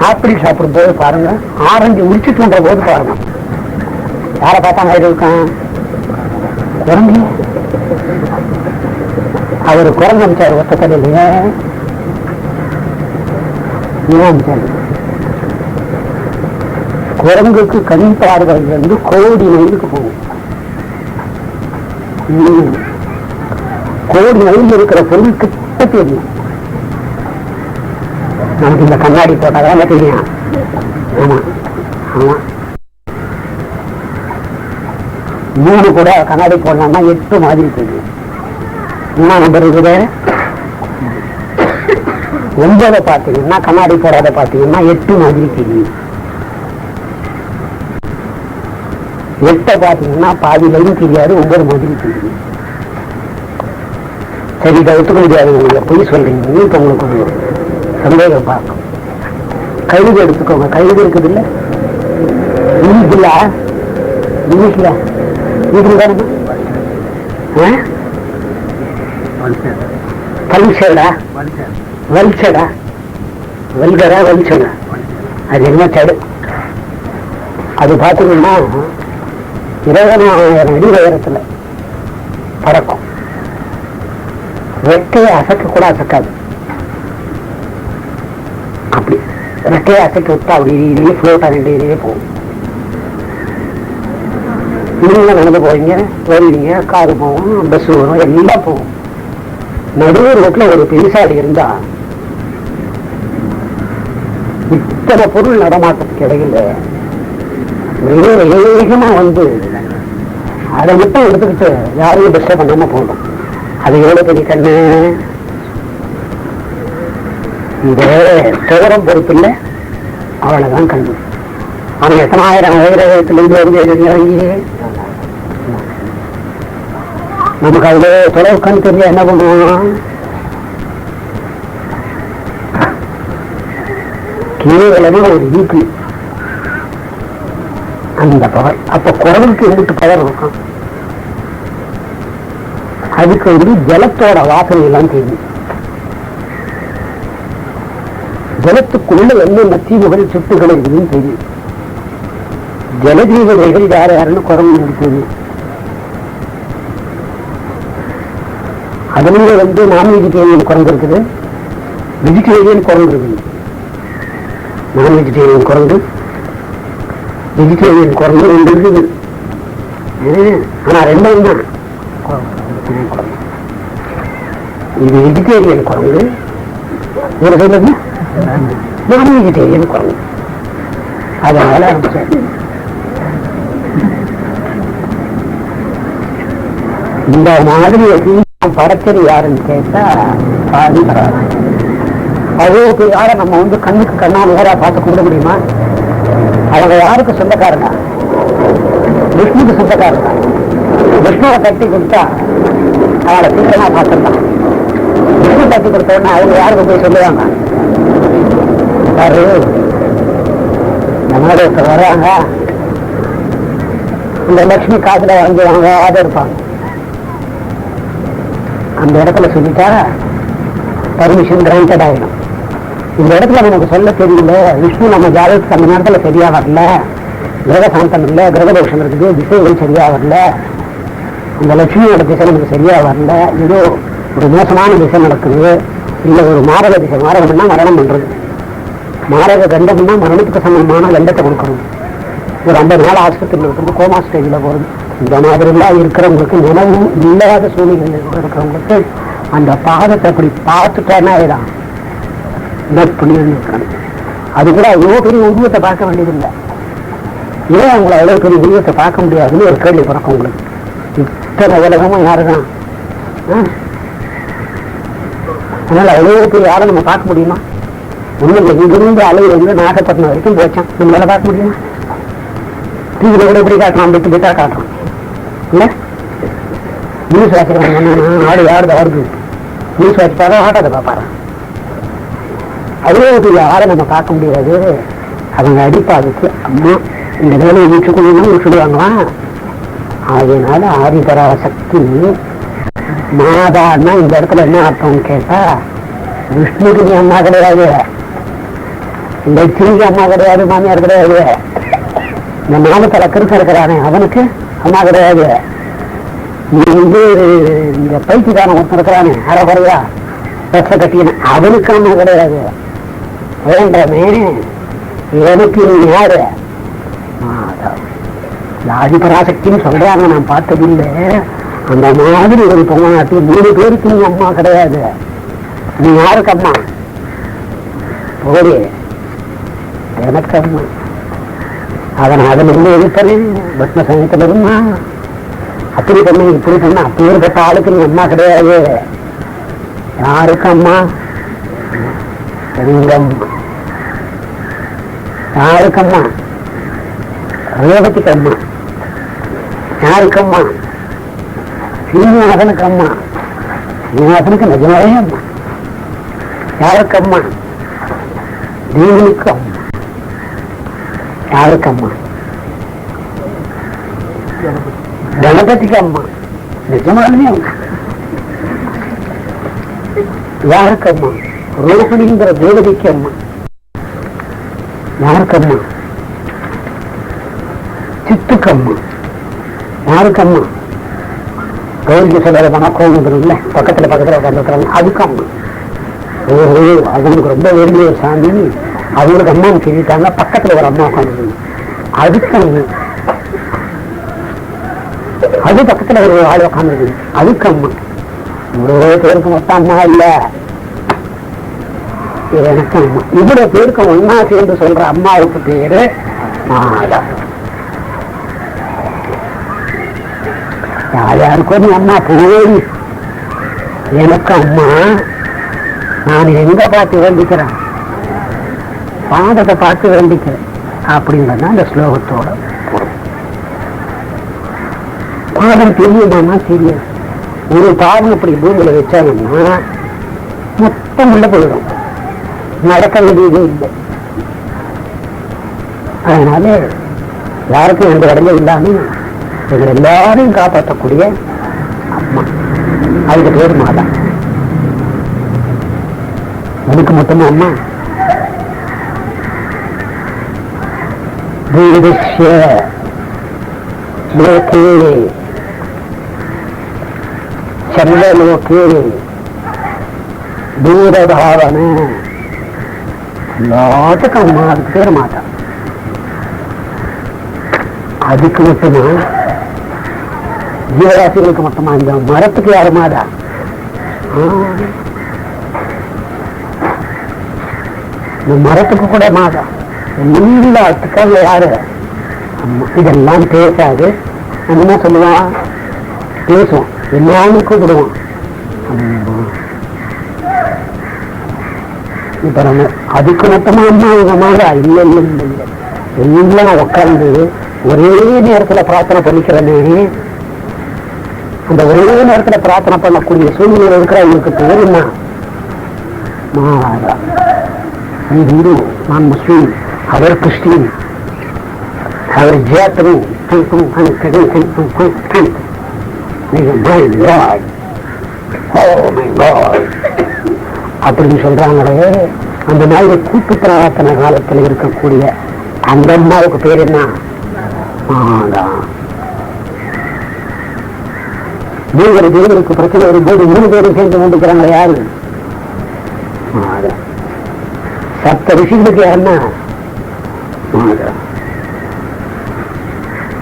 ஆப்பிள் சாப்பிடும் போது பாருங்க, ஆரஞ்சு உரிச்சு தூண்டுற போது பாருங்க, யாரை பார்த்தா மாதிரி இருக்கான் குரங்கு. அவரு குரங்கு அமைச்சாரு ஒத்த கடையில அமைச்சாரு. குரங்குக்கு கண்பாடுகள் வந்து கோடி மைலுக்கு போகும். கோடி மைல் இருக்கிற பொருள் கிட்ட தெரியும். நமக்கு இந்த கண்ணாடி போட்டாதான் தெரியும். ஆமா ஆமா, 3 கூட கண்ணாடி போடலாம்னா 8 மாதிரி தெரியும். 3 நம்பர் இருக்குது. 9 பார்த்தீங்கன்னா கண்ணாடி போடாத பார்த்தீங்கன்னா 8 மாதிரி தெரியும். 8 பார்த்தீங்கன்னா பாதி லைன் தெரியாது, 9 மாதிரி தெரியும். சரி, இதை ஒத்துக்க முடியாது, நீங்க பொய் சொல்றீங்க. இப்ப உங்களுக்கு ஒரு சந்தேகம் பார்க்கும். கழுகு எடுத்துக்கோங்க, கழுகு இருக்குது இல்ல, இங்கிலீஷ்ல இங்கிலீஷ்ல பல்சடா வல்சடா வல்கரா வல்சடா, அது என்ன சடு? அது பார்த்தீங்கன்னா 20,000 அடி உயரத்துல பறக்கும். ரெக்கையை அசைக்க கூட அசைக்காது. அப்படி ரெக்கையை அசைக்க விட்டா அப்படி ஃப்ளோட் ஆகிட்டே போகும். நீங்க நடந்து போவீங்க, வருவீங்க, காரு போகும், பஸ் வரும், எல்லாம் போகும். நடுவு ரோட்ல ஒரு பெருசாடி இருந்தா இத்தனை பொருள் நடமாட்டத்துக்கு இடையில வேகமா வந்து அதை மட்டும் எடுத்துக்கிட்டு யாரையும் டிஸ்டர்ப் பண்ணாம போகணும். அது எவ்வளவு பெரிய கண்ணு! இந்த துவரம் பொறுப்பு இல்லை, அவ்வளவுதான் கண்ணு. அவன் எத்தனை ஆயிரம் வைரத்திலிருந்து இறங்கி நமக்கு அதுல தொலைவு கண் தெரிஞ்ச என்ன பண்ணுவோம்? கேவலமா ஒரு ஈக்கு அந்த பவர். அப்ப குரலுக்கு எங்கிட்டு பவர் இருக்கும்? அதுக்கு வந்து ஜலத்தோட வாசனை எல்லாம் தெரியும். ஜலத்துக்குள்ள என்னென்ன தீவுகள் சுட்டுகள் இருக்குதுன்னு தெரியும். ஜலஜீவதைகள் யார் யாருன்னு குரங்கு தெரியும். அதுலயே வந்து நான் வெஜிடேரியன் குரங்கு இருக்குது, வெஜிடேரியன் குரங்கு இருக்குது. நான் வெஜிடேரியன் குரங்கு, வெஜிடேரியன் குரங்கு 2 இருக்குது. ஆனா 2 தான். இது வெஜிடேரியன் குரங்கு, ஒரு சொல்லுங்க நான் வெஜிடேரியன் குரங்கு. அதனால இந்த மாதிரி படைச்சது யாருன்னு கேட்டா பாதி பராது. அவ்வளவு யார நம்ம வந்து கண்ணுக்கு கண்ணா நேரா பார்த்து கும்பிட முடியுமா? அவங்க யாருக்கு சொந்தக்காரங்க? விஷ்ணுக்கு சொந்தக்காரங்க. விஷ்ணுவை கட்டி கொடுத்தா அவளை சீக்கிரமா பார்த்துடலாம். விஷ்ணு கட்டி கொடுத்தோன்னா அவங்க யாருக்கு போய் சொல்லுவாங்க? யாரு நம்மளோட வர்றாங்க, இந்த லட்சுமி காசுல வாங்குவாங்க, அதை இருப்பாங்க. அந்த இடத்துல சொல்லிட்டா பர்மிஷன் கிராண்டட் ஆகிடும். இந்த இடத்துல நமக்கு சொல்ல தெரியல, விஷ்ணு நம்ம ஜாதகத்துக்கு அந்த நேரத்துல சரியா வரல, கிரக சாந்தம் இல்லை, கிரகதோஷம் இருக்குது, திசைகள் சரியா வரல, அந்த லட்சுமியோட திசை நமக்கு சரியா வரல, ஏதோ ஒரு மோசமான திசை நடக்குது, இல்ல ஒரு மாரக திசை. மாரகம்னா மரணம் பண்றது, மாரக கண்டம்னா மரணத்துக்கு சம்பந்தமான கண்டத்தை கொடுக்கணும். ஒரு 50 நாள் ஆஸ்பத்திரியில் இருக்கிறது, கோமா ஸ்டேஜில் போகிறது. இந்த மாதிரி எல்லாம் இருக்கிறவங்களுக்கு, நினைவும் இல்லாத சூழ்நிலைகள் கூட இருக்கிறவங்களுக்கு அந்த பாதத்தை அப்படி பார்த்துட்டானா இதான் புண்ணியம் இருக்கணும். அது கூட அவ்வளோ பெரிய உருவத்தை பார்க்க வேண்டியதில்லை. ஏன் அவங்களை அவ்வளோ பெரிய உருவத்தை பார்க்க முடியாதுன்னு ஒரு கேள்வி பிறக்கும் உங்களுக்கு. இத்தனை உலகமும் யாருதான்? அதனால அவ்வளோ பெரிய யாரை நம்ம பார்க்க முடியுமா? ஒன்றும் இங்கிருந்து அலையில் வந்து நாகப்பட்டினம் வரைக்கும் போச்சான், நம்மளால பார்க்க முடியுமா? டிவியில கூட எப்படி காட்டுறான், விட்டு விட்டா காட்டுறான் இல்லை? நியூஸ் வாசிக்கிறாங்க, ஆடு யாருதான் வருது, நியூஸ் வாசிப்பாரா ஆட்டாத பார்ப்பாரா? அவ்வளோ பெரிய ஆளை நம்ம பார்க்க முடியாது. அவங்க அடிப்பாதுக்கு அம்மா இந்த வேலையை வீட்டுக்குள்ளே சொல்லுவாங்களாம். அதனால ஆதிபராசக்தி மாதான்னா இந்த இடத்துல என்ன அர்த்தம்னு கேட்டா, விஷ்ணுக்கு நீ அம்மா கிடையாது, லட்சுமிக்கு அம்மா கிடையாது, மாமியார் கிடையாது. இந்த நாமத்துல கிருக்க இருக்கிறானே அவனுக்கு அம்மா கிடையாது. நீ வந்து இந்த பைத்தியக்காரன் ஒருத்தன் இருக்கிறானே அறகுறையா ரச கட்டின, அவனுக்கு அம்மா கிடையாது. வேண்டமே எனக்கு நீ யாரு? ஆதிபராசக்தின்னு சொல்றாங்க, நான் பார்த்ததில்லை. அந்த மாதிரி ஒரு பொங்கநாட்டி 3 பேருக்கு நீ அம்மா கிடையாது. நீ யாருக்கு அம்மா? போடி எனக்கு அம்மா. அவன் அதில் இருந்து எதிர்த்தனேன், பத்ம சமயத்தில் இருந்தா அப்படி பண்ண இப்படி பண்ண, அப்பேற்பட்ட ஆளுக்கு நீ அம்மா கிடையாது. யாருக்கு அம்மா? லிங்கம். யாருக்கம்மா? ரேவதிக்கு அம்மா. யாருக்கம்மா? சீனிவாசனுக்கு அம்மா. சீனிவாசனுக்கு நிஜமாவே அம்மா. யாருக்கம்மா? தேவனுக்கு அம்மா. யாருக்கம்மா? கணபதிக்கு அம்மா. நிஜமாவே அம்மா. யாருக்கம்மா? ரோஹிணிங்கிற தேவதைக்கு அம்மா. யாருக்கம்மா? சித்துக்கம்மா. யாருக்கம்மா? கௌரிக்கு சொல்ல மனக்கோவில் இல்லை, பக்கத்துல உட்காந்துருக்கிறாங்க, அதுக்கு அம்மா. ஓஹோ, அவங்களுக்கு ரொம்ப வேண்டிய சாமி, அவங்களுக்கு அம்மான்னு சொல்லிட்டாங்க, பக்கத்துல ஒரு அம்மா உட்காந்துருக்காங்க, அதுக்கு அம்மா. அது பக்கத்துல ஒரு ஆள் உட்காந்துருக்கு, அதுக்கு அம்மா. இவ்வளவு பேருக்கு மொத்தம் அம்மா இல்ல, எனக்கு அம்மா. இவ்வளவு பேருக்கு ஒன்னா சேர்ந்து சொல்ற அம்மாவுக்கு பேரு மாதா. யாருக்கும் நீ அம்மா போய் எனக்கு அம்மா, நான் எங்க பார்த்து வேண்டிக்கிறேன்? பாதத்தை பார்த்து வேண்டிக்கிறேன் அப்படிங்கிறதா இந்த ஸ்லோகத்தோட பாதம். தெரியுமானா தெரியும். ஒரு பாதம் அப்படி பூமியில வச்சாங்கன்னா மொத்தம் உள்ள போயிடும், நடக்க வேண்டியதே இல்லை. அதனால யாருக்கும் எந்த இடமும் இல்லாம எங்களை எல்லாரையும் காப்பாற்றக்கூடிய அம்மா, அதுக்கு பேர் மாதா. அதுக்கு மொத்தமா அம்மா. லோகே சர்வலோகே தூரபாவன, எல்லாத்துக்கும் அம்மா. அதுக்கு பேர் மாதா. அதுக்கு மட்டுமா? ஜீவராசிகளுக்கு மட்டுமா? இந்த மரத்துக்கு யாரு மாதா? இந்த மரத்துக்கு கூட மாதா. எல்லாத்துக்காக யாரு அம்மா? இதெல்லாம் பேசாது, நம்ம சொல்லுவான், பேசுவோம், எல்லாமே கூப்பிடுவோம், இப்ப நம்ம அதுக்கு மொத்தமா அம்மா அவங்க இல்லை இல்லை இல்லை எல்லாம் உட்கார்ந்து ஒரே நேரத்துல பிரார்த்தனை பண்ணிக்கிறேன்னு அந்த ஒரே நேரத்துல பிரார்த்தனை பண்ணக்கூடிய சூழ்நிலை இருக்கிறவங்களுக்கு பேர் என்ன? நீ ஹிந்து, நான் முஸ்லீம், அவர் கிறிஸ்டின், அவர் ஜாத்திரி அப்படின்னு சொல்றாங்களே. அந்த மாதிரி கூட்டு பிரார்த்தனை காலத்தில் இருக்கக்கூடிய அந்த அம்மாவுக்கு பேர் என்ன? மூவர் தேவருக்கு பிரச்சனை வரும்போது 3 பேரும் சேர்ந்து கொண்டுக்கிறாங்க. யாரு? சப்த ரிஷிகளுக்கு என்ன?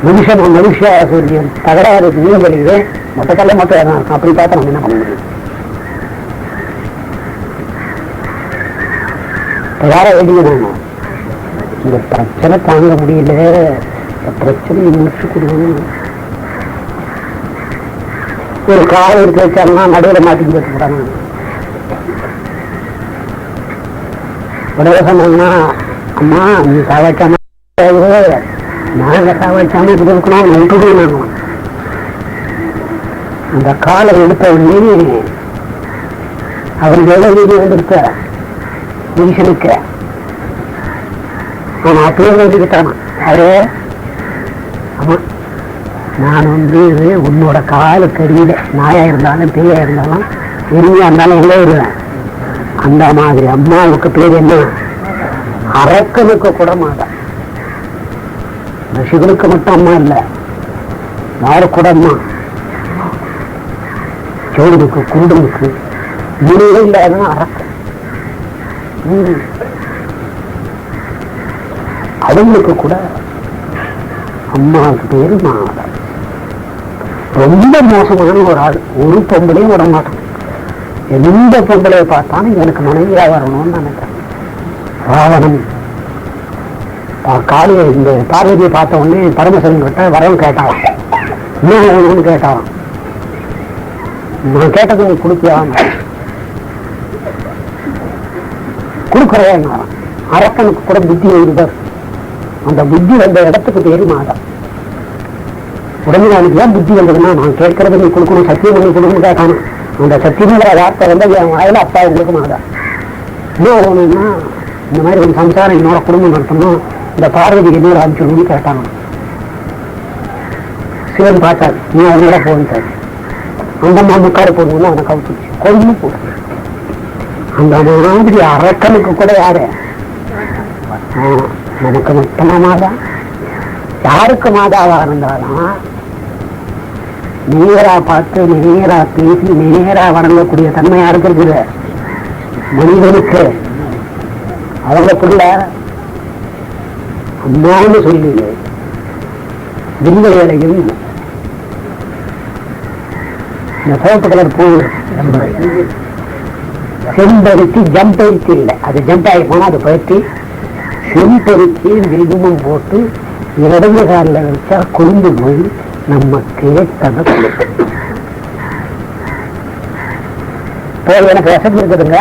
மனுஷா சூரியன் தகராறு நீங்களே மொத்தத்தல்ல மட்டும் என்ன இருக்கும்? அப்படி பார்த்தா நம்ம என்ன பண்ண முடியும்? யார எழுதினாங்க இந்த பிரச்சனை தாங்க முடியல, பிரச்சனையை முடிச்சு கொடுக்கணும். ஒரு காலம் எடுத்து வச்சாங்கன்னா நடுவில் மாட்டிக்கு வச்சுக்கிறாங்க. உடனே சொன்னாங்கன்னா அம்மா நீ சாவச்சாம நாங்க சாவச்சாம இருக்கணும் விட்டுடுவாங்க. அந்த காலம் எடுத்த உடனே அவருக்கு எவ்வளவு நீதி வந்திருக்க புருஷனுக்கு அவன் அப்பயே வேண்டிக்கிட்டானா அவரே ஆமா நான் உன்னோட காலு கடியில நாயா இருந்தாலும் பேயா இருந்தாலும் எரிமையா இருந்தாலும் எங்கே வருவேன். அந்த மாதிரி அம்மாவுக்கு பேர் என்ன? அரக்கனுக்கு கூட மாட்டா. ரிஷிகளுக்கு மட்டும் அம்மா இல்லை, யாரு கூட அம்மா? சோழனுக்கு குண்டனுக்கு முனிவே இல்லாத அரக்கன். அவங்களுக்கு கூட அம்மாவுக்கு பேரு மாதா. ரொம்ப மோசமான ஒரு ஆள். ஒரு பொம்பளையும் விட மாட்டான். எந்த பொம்பளையை பார்த்தாலும் எனக்கு மனைவியா வரணும்னு நினைக்கிறேன். ராவணன் காலையை இந்த பார்வதியை பார்த்த உடனே பரமசிவன் கிட்ட வரவும் கேட்டான். என்ன வேணும்னு கேட்டான். நான் கேட்டது நீ கொடுப்பியான். கொடுக்குறேன். அரக்கனுக்கு கூட புத்தி எழுதுவார். அந்த புத்தி வந்த இடத்துக்கு பேரு மாதா. உடனே அவனுக்கு ஏன் புத்தி வந்ததுன்னா நான் கேட்கறது நீ கொடுக்கணும், சத்தியம் பண்ணி கொடுக்கணும் கேட்டானா. அந்த சத்தியங்கிற வார்த்தை வந்து என் வாயில அப்பா உங்களுக்கு மாதா. என்ன வேணும்னா இந்த மாதிரி ஒரு சம்சாரம் என்னோட குடும்பம் நடத்தணும், இந்த பார்வதிக்கு என்ன அனுப்பிச்சு கேட்டாங்க. சிவன் பார்த்தாரு, நீ அவனோட போன்ட்டாரு. அந்த அம்மா முக்கார போடணும்னு அவனை கவுத்துச்சு கொண்டு போடு. அந்த மாதிரி அரக்கனுக்கு கூட யாரு? நமக்கு மொத்தமா மாதா. யாருக்கு மாதாவா இருந்தாலும் நேரா பார்த்து நேரா பேசி நேரா வணங்கக்கூடிய தன்மை யாருக்கு இருக்குது? மனிதனுக்கு. அவங்க புள்ள அம்மான்னு சொல்லி வில்ல வேலையும் இந்த சோப்பு கலர் பூ செம்பருத்தி ஜம்பருத்தி இல்லை, அது ஜம்ப் ஆகி போனா அது பருத்தி. செம்பருத்தி வில்வமும் போட்டு இடது காலில் வச்சா கொண்டு போய் நம்ம கேட்டதை கொடுக்கும். எனக்கு வசதி இருக்குதுங்க.